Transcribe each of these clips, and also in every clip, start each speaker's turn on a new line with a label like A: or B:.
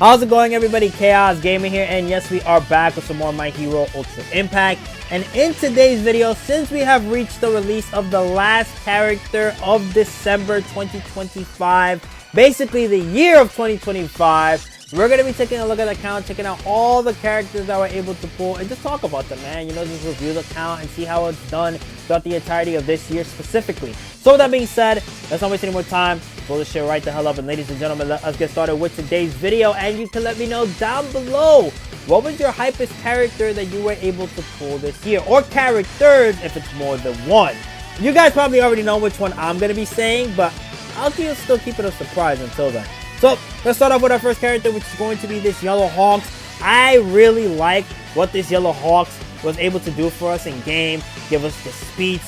A: How's it going, everybody? Chaos Gaming here, and yes, we are back with some more My Hero Ultra Impact. And in today's video, since we have reached the release of the last character of December 2025, basically the year of 2025, we're going to be taking a look at the count, checking out all the characters that we're able to pull, and just talk about them, man. You know, just review the count and see how it's done throughout the entirety of this year specifically. So with that being said, let's not waste any more time. Pull this shit right the hell up, and ladies and gentlemen, let us get started with today's video. And you can let me know down below, what was your hypest character that you were able to pull this year? Or characters, if it's more than one. You guys probably already know which one I'm going to be saying, but I'll still keep it a surprise until then. So, let's start off with our first character, which is going to be this Yellow Hawks. I really like what this Yellow Hawks was able to do for us in game. Give us the speed.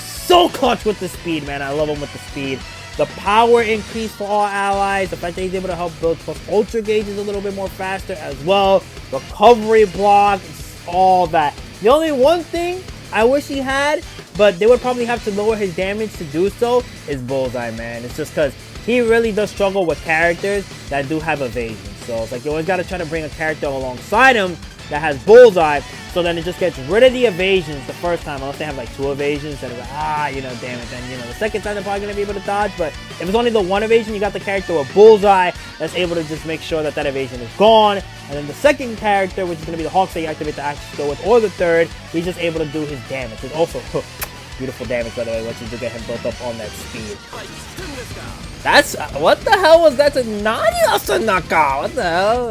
A: So clutch with the speed, man. I love him with the speed. The power increase for all allies. The fact that he's able to help build plus ultra gauges a little bit more faster as well. Recovery block. All that. The only one thing I wish he had, but they would probably have to lower his damage to do so, is Bullseye, man. It's just because he really does struggle with characters that do have evasion. So it's like you always got to try to bring a character alongside him that has Bullseye, so then it just gets rid of the evasions the first time, unless they have like 2 evasions, and it's like, you know, damn it, then, you know, the second time they're probably going to be able to dodge. But if it's only the 1 evasion, you got the character with Bullseye that's able to just make sure that that evasion is gone. And then the second character, which is going to be the Hawks that you activate the action skill with, or the third, he's just able to do his damage, which also beautiful damage, by the way, once you do get him built up on that speed. That's, what the hell was that? Naka? What the hell?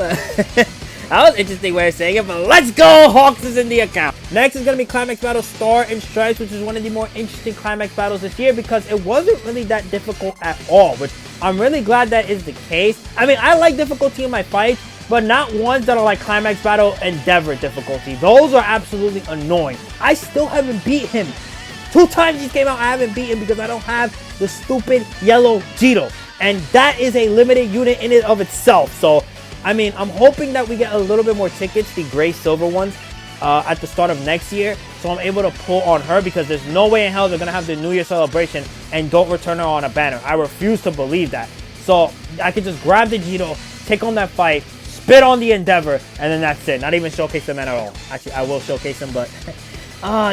A: That was an interesting way of saying it, but let's go! Hawks is in the account. Next is going to be Climax Battle Star and Stripes, which is one of the more interesting Climax battles this year because it wasn't really that difficult at all, which I'm really glad that is the case. I mean, I like difficulty in my fights, but not ones that are like Climax Battle Endeavor difficulty. Those are absolutely annoying. I still haven't beat him. 2 times he came out, I haven't beaten because I don't have the stupid yellow Jiro. And that is a limited unit in and of itself. So, I mean, I'm hoping that we get a little bit more tickets, the gray silver ones, at the start of next year. So I'm able to pull on her because there's no way in hell they're going to have the New Year celebration and don't return her on a banner. I refuse to believe that. So I can just grab the Jiro, take on that fight, spit on the Endeavor, and then that's it. Not even showcase them at all. Actually, I will showcase them, but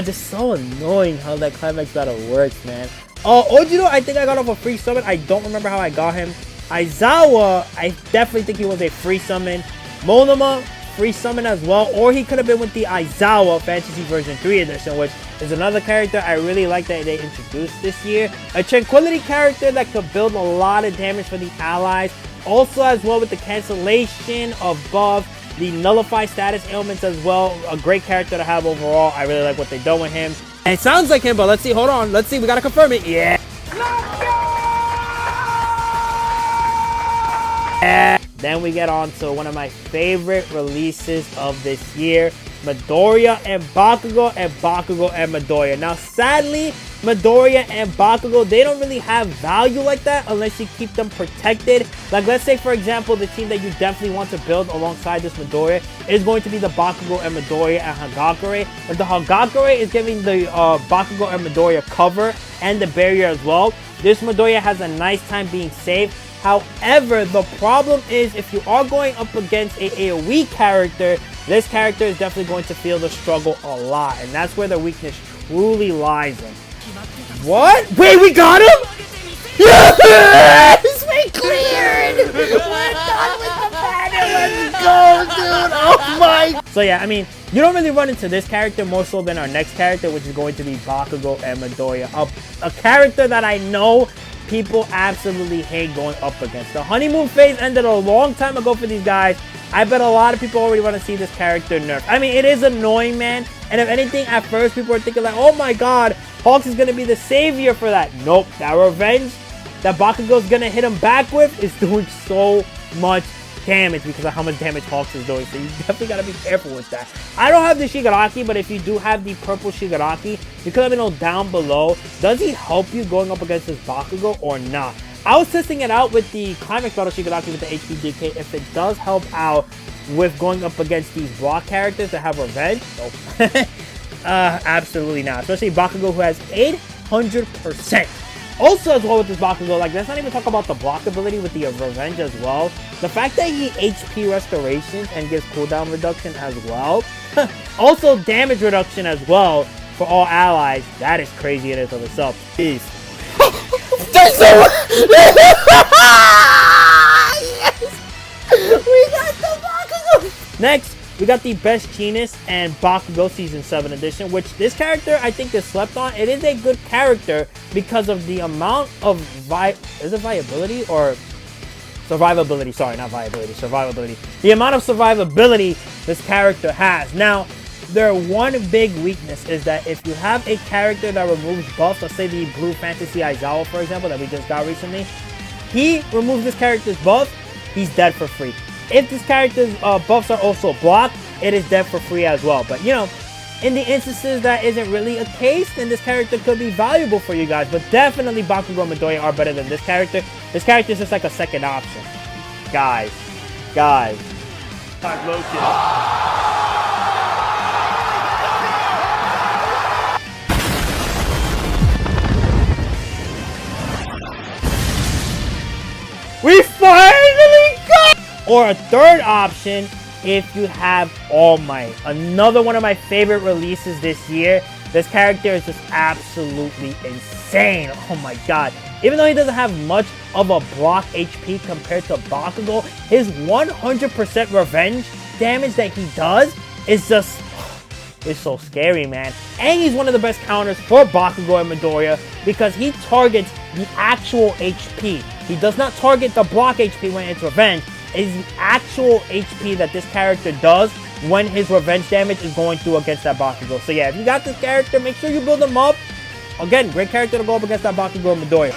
A: just so annoying how that Climax Battle works, man. Ojiro, I think I got off a free summon. I don't remember how I got him. Aizawa, I definitely think he was a free summon. Momo, free summon as well. Or he could have been with the Aizawa Fantasy Version 3 Edition, which is another character I really like that they introduced this year. A Tranquility character that could build a lot of damage for the allies. Also as well with the cancellation of buff, the nullify status ailments as well. A great character to have overall. I really like what they've done with him. And it sounds like him, but let's see. Hold on. Let's see. We got to confirm it. Yeah. And then we get on to one of my favorite releases of this year, Midoriya and Bakugo, and Bakugo and Midoriya. Now, sadly, Midoriya and Bakugo, they don't really have value like that unless you keep them protected. Like, let's say, for example, the team that you definitely want to build alongside this Midoriya is going to be the Bakugo and Midoriya and Hagakure. But the Hagakure is giving the Bakugo and Midoriya cover and the barrier as well. This Midoriya has a nice time being safe. However, the problem is if you are going up against a AoE character, this character is definitely going to feel the struggle a lot. And that's where the weakness truly lies in. What? Wait, we got him? Yes! We cleared! We're done with the banner! Let's go, dude! Oh my! So yeah, I mean, you don't really run into this character more so than our next character, which is going to be Bakugo and Midoriya. A character that I know people absolutely hate going up against. The honeymoon phase ended a long time ago for these guys. I bet a lot of people already want to see this character nerfed. I mean, it is annoying, man. And if anything, at first, people were thinking like, oh my god, Hawks is going to be the savior for that. Nope. That revenge that Bakugo's going to hit him back with is doing so much damage because of how much damage Hawks is doing. So you definitely got to be careful with that. I don't have the Shigaraki, but if you do have the purple Shigaraki, you can let me know down below. Does he help you going up against this Bakugo or not? I was testing it out with the Climax Battle Shigaraki with the HP DK. If it does help out with going up against these block characters that have revenge, nope. Absolutely not. Especially Bakugo, who has 800% Also, as well with this Bakugo, like, let's not even talk about the block ability with the Revenge as well. The fact that he HP restorations and gives cooldown reduction as well. Also, damage reduction as well for all allies. That is crazy in and of itself. Jeez. Yes! We got the Bakugo! Next, we got the best Jeanist and Bakugo Season 7 edition, which this character I think is slept on. It is a good character because of the amount of viability or survivability? Sorry, not viability, survivability. The amount of survivability this character has. Now, their one big weakness is that if you have a character that removes buffs, let's say the Blue Fantasy Aizawa, for example, that we just got recently, he removes this character's buff, he's dead for free. If this character's buffs are also blocked, it is dead for free as well. But, you know, in the instances that isn't really a case, then this character could be valuable for you guys. But definitely Bakugo and Midoriya are better than this character. This character is just like a second option. Guys. We finally got! Or a third option, if you have All Might. Another one of my favorite releases this year. This character is just absolutely insane. Oh my god. Even though he doesn't have much of a block HP compared to Bakugo, his 100% revenge damage that he does is just... it's so scary, man. And he's one of the best counters for Bakugo and Midoriya because he targets the actual HP. He does not target the block HP when it's revenge. It is the actual HP that this character does when his revenge damage is going through against that Bakugo. So yeah, if you got this character, make sure you build him up. Again, great character to go up against that Bakugo and Midoriya.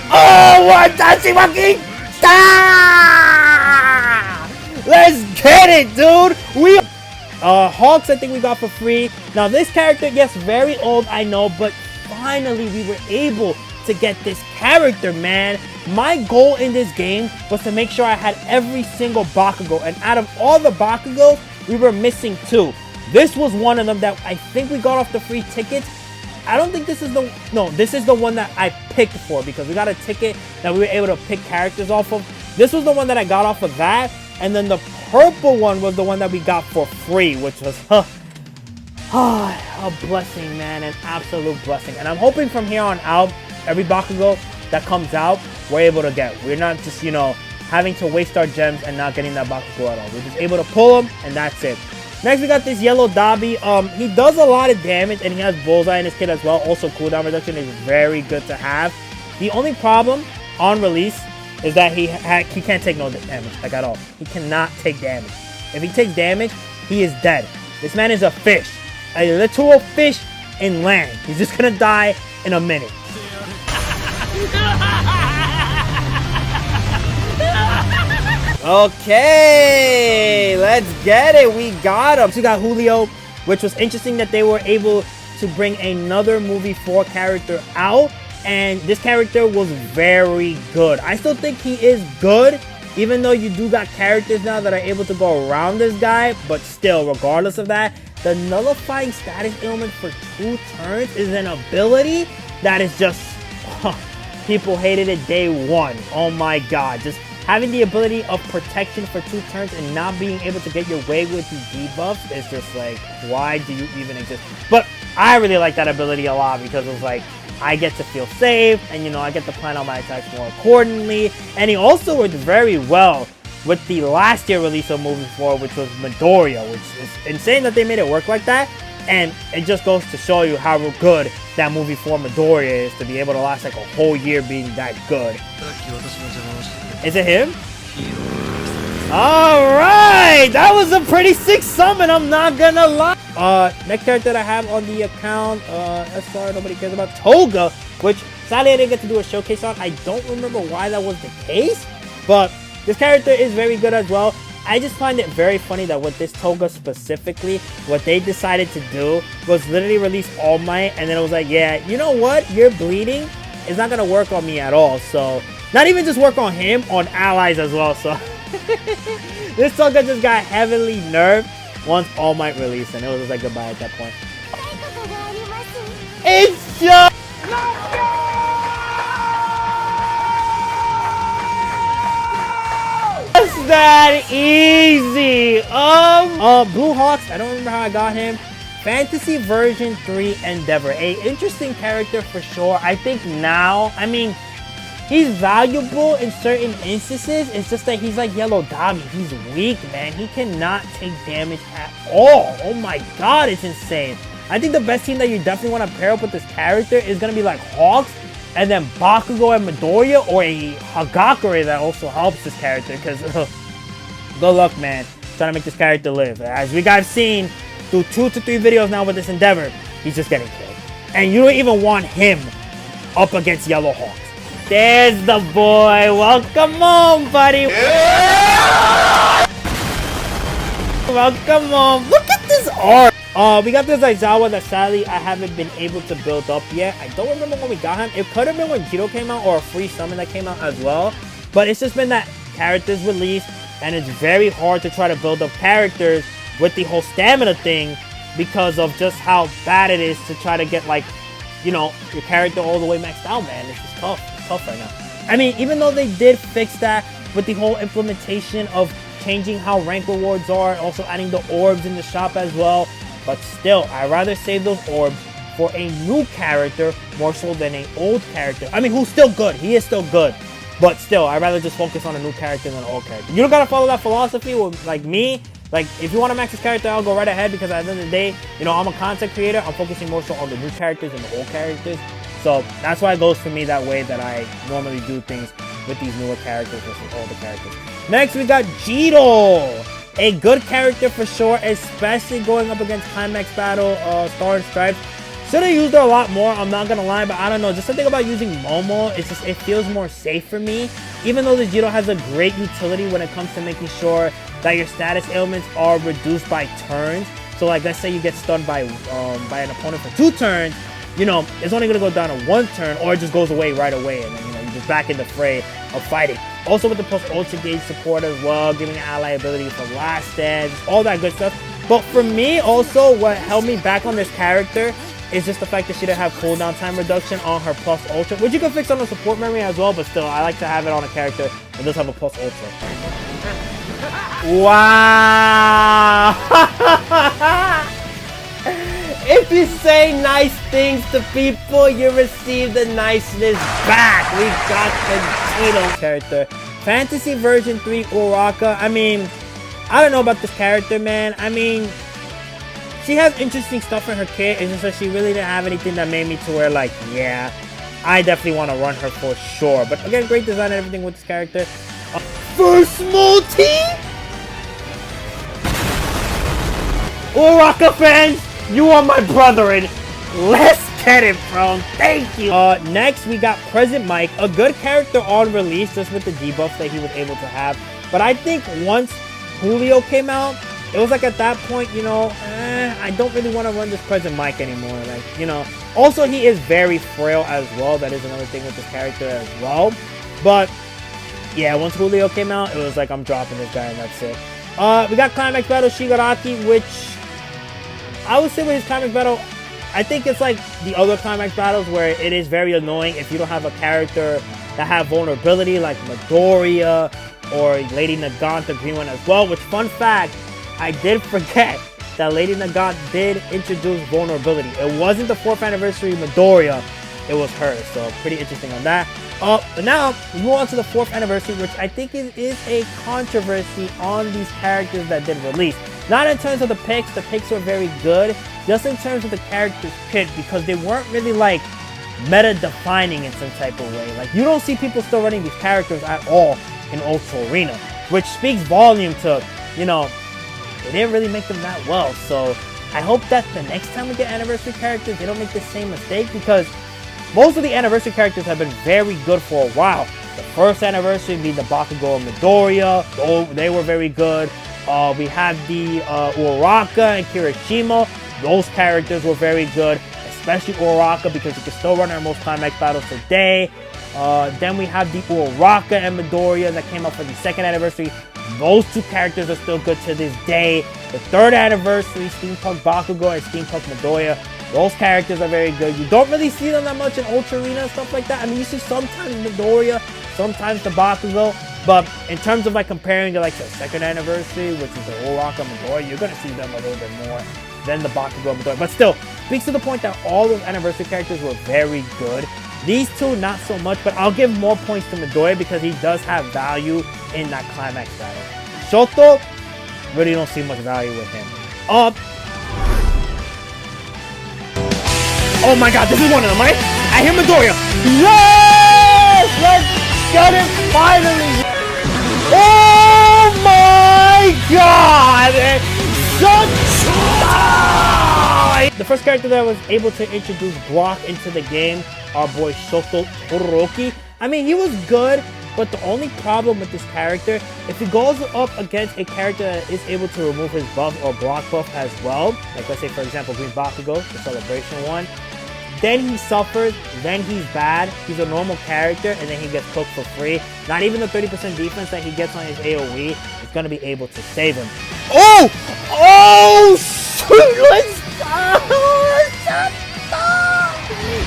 A: Oh, what? Tachiwaki! Ah! Let's get it, dude! Hawks, I think we got for free. Now, this character, yes, very old, I know, but finally we were able to get this character, man. My goal in this game was to make sure I had every single Bakugo, and out of all the Bakugos, we were missing 2. This was one of them that I think we got off the free tickets. I don't think this is the... no, this is the one that I picked for because we got a ticket that we were able to pick characters off of. This was the one that I got off of that, and then the purple one was the one that we got for free, which was a blessing, man, an absolute blessing. And I'm hoping from here on out, every Bakugo that comes out, we're able to get. We're not just, you know, having to waste our gems and not getting that Bakugo at all. We're just able to pull them, and that's it. Next, we got this yellow Dabi. He does a lot of damage, and he has Bullseye in his kit as well. Also, cooldown reduction is very good to have. The only problem on release is that he can't take no damage, like at all. He cannot take damage. If he takes damage, he is dead. This man is a fish. A literal fish in land. He's just gonna die in a minute. Okay, let's get it. We got him. So we got Giulio, which was interesting that they were able to bring another movie 4 character out. And this character was very good. I still think he is good, even though you do got characters now that are able to go around this guy. But still, regardless of that, the nullifying status ailment for 2 turns is an ability that is just... people hated it day 1. Oh my god. Just having the ability of protection for 2 turns and not being able to get your way with the debuffs is just like, why do you even exist? But I really like that ability a lot because it's like, I get to feel safe, and you know, I get to plan out my attacks more accordingly. And he also worked very well with the last year release of Movie 4, which was Midoriya, which is insane that they made it work like that. And it just goes to show you how good that Movie 4 Midoriya is to be able to last like a whole year being that good. Is it him? Alright! That was a pretty sick summon, I'm not gonna lie! Next character that I have on the account, sorry, nobody cares about, Toga, which sadly I didn't get to do a showcase on. I don't remember why that was the case, but this character is very good as well. I just find it very funny that with this Toga specifically, what they decided to do was literally release All Might, and then it was like, yeah, you know what? You're bleeding. It's not gonna work on me at all. So, not even just work on him, on allies as well. So, this Toga just got heavily nerfed once All Might released, and it was just like goodbye at that point. It's just... Easy. Blue Hawks, I don't remember how I got him. Fantasy version 3 Endeavor. A interesting character for sure. I think now, I mean, he's valuable in certain instances. It's just that he's like Yellow Dabi. He's weak, man. He cannot take damage at all. Oh my god, it's insane. I think the best team that you definitely want to pair up with this character is going to be like Hawks, and then Bakugo and Midoriya, or a Hagakure that also helps this character, because good luck, man, trying to make this character live. As we guys seen through 2 to 3 videos now with this Endeavor, he's just getting killed. And you don't even want him up against Yellow Hawks. There's the boy. Welcome home, buddy. Yeah! Welcome home. Look at this art. We got this Aizawa that sadly I haven't been able to build up yet. I don't remember when we got him. It could have been when Jiro came out, or a free summon that came out as well. But it's just been that characters released, and it's very hard to try to build up characters with the whole stamina thing, because of just how bad it is to try to get, like, you know, your character all the way maxed out, man. It's just tough. It's tough right now. I mean, even though they did fix that with the whole implementation of changing how rank rewards are, also adding the orbs in the shop as well, but still, I'd rather save those orbs for a new character more so than an old character. I mean, who's still good. He is still good. But still, I'd rather just focus on a new character than an old character. You don't gotta follow that philosophy with, like, me. Like, if you want to max this character, I'll go right ahead, because at the end of the day, you know, I'm a content creator. I'm focusing more so on the new characters and the old characters. So that's why it goes for me that way, that I normally do things with these newer characters versus older characters. Next, we got Jiro. A good character for sure, especially going up against Climax Battle, Star and Stripes. Should have used her a lot more, I'm not gonna lie, but I don't know. Just something about using Momo, it's just, it feels more safe for me. Even though the Jiro has a great utility when it comes to making sure that your status ailments are reduced by turns. So, like, let's say you get stunned by an opponent for 2 turns, you know, it's only gonna go down to 1 turn, or it just goes away right away, and then, you know, you're just back in the fray of fighting. Also with the plus ultra gauge support as well, giving an ally ability for last stand, all that good stuff. But for me, also, what held me back on this character is just the fact that she didn't have cooldown time reduction on her plus ultra, which you can fix on the support memory as well, but still, I like to have it on a character that does have a plus ultra. Wow! If you say nice things to people, you receive the niceness back. We got the Tito character. Fantasy version 3 Uraka. I mean, I don't know about this character, man. I mean, she has interesting stuff in her kit. It's just that she really didn't have anything that made me to where, like, yeah, I definitely want to run her for sure. But again, great design and everything with this character. First multi? Uraka fans, you are my brethren. Let's get it, bro. Thank you. Next, we got Present Mic, a good character on release, just with the debuffs that he was able to have. But I think once Giulio came out, it was like at that point, you know, I don't really want to run this Present Mic anymore. Like, you know, also he is very frail as well. That is another thing with this character as well. But yeah, once Giulio came out, it was like, I'm dropping this guy and that's it. We got Climax Battle Shigaraki, which I would say with his Climax Battle, I think it's like the other Climax Battles where it is very annoying if you don't have a character that have vulnerability like Midoriya or Lady Nagant, the green one as well. Which, fun fact, I did forget that Lady Nagant did introduce vulnerability. It wasn't the 4th anniversary Midoriya, it was her. So pretty interesting on that. But now we move on to the 4th anniversary, which I think is a controversy on these characters that did release. Not in terms of the picks were very good, just in terms of the characters picked, because they weren't really like meta defining in some type of way. Like, you don't see people still running these characters at all in Ultra Arena, which speaks volume to, you know, they didn't really make them that well. So I hope that the next time we get anniversary characters, they don't make the same mistake, because most of the anniversary characters have been very good for a while. The first anniversary being the Bakugo and Midoriya, oh, they were very good. We had the Uraka and Kirishima. Those characters were very good, especially Uraka, because you can still run our most Climax Battles today. Then we have the Uraka and Midoriya that came out for the 2nd anniversary. Those 2 characters are still good to this day. The 3rd anniversary, Steampunk Bakugo and Steampunk Midoriya, those characters are very good. You don't really see them that much in Ultra Arena and stuff like that. I mean, you see sometimes Midoriya, sometimes the Bakugo, But in terms of like comparing to like the second anniversary, which is the Ochaco and Midoriya, you're gonna see them a little bit more than the Bakugo and Midoriya. But still, speaks to the point that all those anniversary characters were very good. These two, not so much, but I'll give more points to Midoriya because he does have value in that Climax Battle. Shoto, really don't see much value with him. Oh my god, this is one of them, right? I hear Midoriya. Yes! Let's get it finally! Oh my god! The first character that was able to introduce Brock into the game, our boy Shoto Todoroki. I mean, he was good, but the only problem with this character, if he goes up against a character that is able to remove his buff or block buff as well, like let's say for example Green Bakugo, the celebration one, then he suffers, then he's bad, he's a normal character, and then he gets cooked for free. Not even the 30% defense that he gets on his AoE is going to be able to save him. Oh! Oh! Let's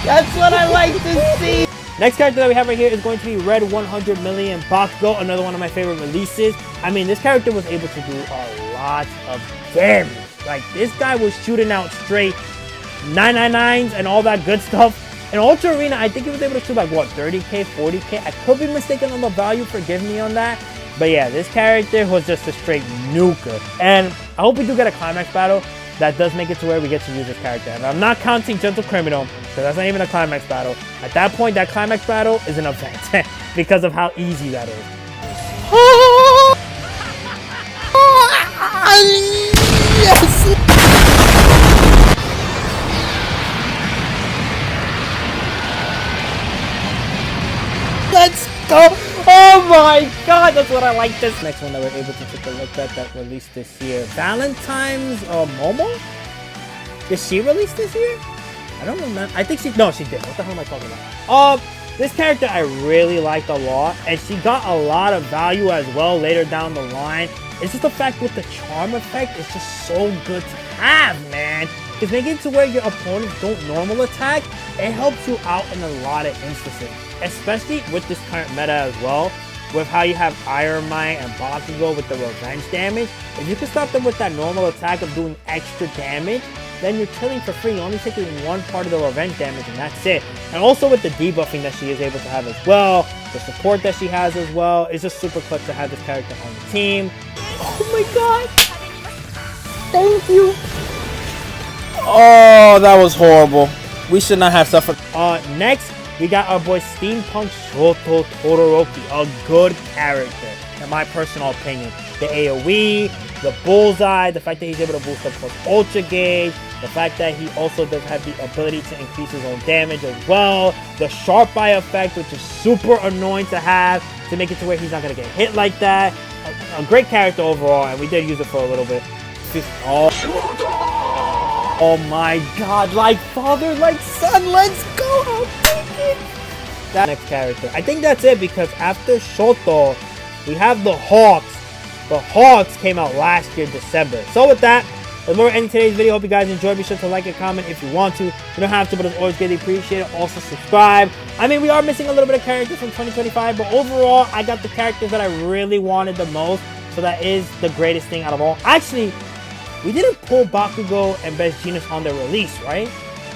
A: That's what I like to see! Next character that we have right here is going to be Red 100 Million Bakugo, another one of my favorite releases. I mean, this character was able to do a lot of damage. Like, this guy was shooting out straight 999s and all that good stuff. In Ultra Arena, I think he was able to shoot like, what, 30k, 40k? I could be mistaken on the value, forgive me on that. But yeah, this character was just a straight nuker. And I hope we do get a Climax Battle that does make it to where we get to use this character. And I'm not counting Gentle Criminal, because that's not even a Climax Battle. At that point, that Climax Battle is an event, because of how easy that is. Yes! Let's go! Oh my god, that's what I like this. Next one that we're able to take a look at that released this year. Valentine's Momo? Did she release this year? I don't remember. I think she did. What the hell am I talking about? This character I really liked a lot, and she got a lot of value as well later down the line. It's just the fact with the charm effect, it's just so good to have, man. Because making it to where your opponents don't normal attack, it helps you out in a lot of instances. Especially with this current meta as well, with how you have Iron Might and Bakugo with the revenge damage. If you can stop them with that normal attack of doing extra damage, then you're killing for free. You're only taking one part of the revenge damage and that's it. And also with the debuffing that she is able to have as well, the support that she has as well, it's just super clutch to have this character on the team. Oh my god! Thank you!
B: Oh, that was horrible. We should not have suffered.
A: Next, we got our boy Steampunk Shoto Todoroki, a good character, in my personal opinion. The AoE, the bullseye, the fact that he's able to boost up plus ultra gauge, the fact that he also does have the ability to increase his own damage as well, the sharp eye effect, which is super annoying to have, to make it to where he's not going to get hit like that. A great character overall, and we did use it for a little bit. Oh my god, like father, like son, let's go! I'll take it! That next character. I think that's it, because after Shoto, we have the Hawks. The Hawks came out last year, December. So with that, that's more ending today's video. Hope you guys enjoyed. Be sure to like and comment if you want to. You don't have to, but it's always greatly appreciated. Also subscribe. I mean, we are missing a little bit of characters from 2025, but overall, I got the characters that I really wanted the most. So that is the greatest thing out of all. Actually, we didn't pull Bakugo and Best Jeanist on their release, right?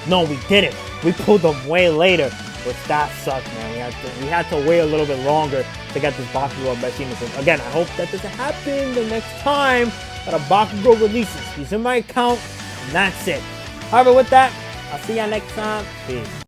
A: No, we didn't. We pulled them way later, which that sucked, man. We had to wait a little bit longer to get this Bakugo and Best Jeanist. And again, I hope that doesn't happen the next time that a Bakugo releases. He's in my account, and that's it. However, with that, I'll see y'all next time. Peace.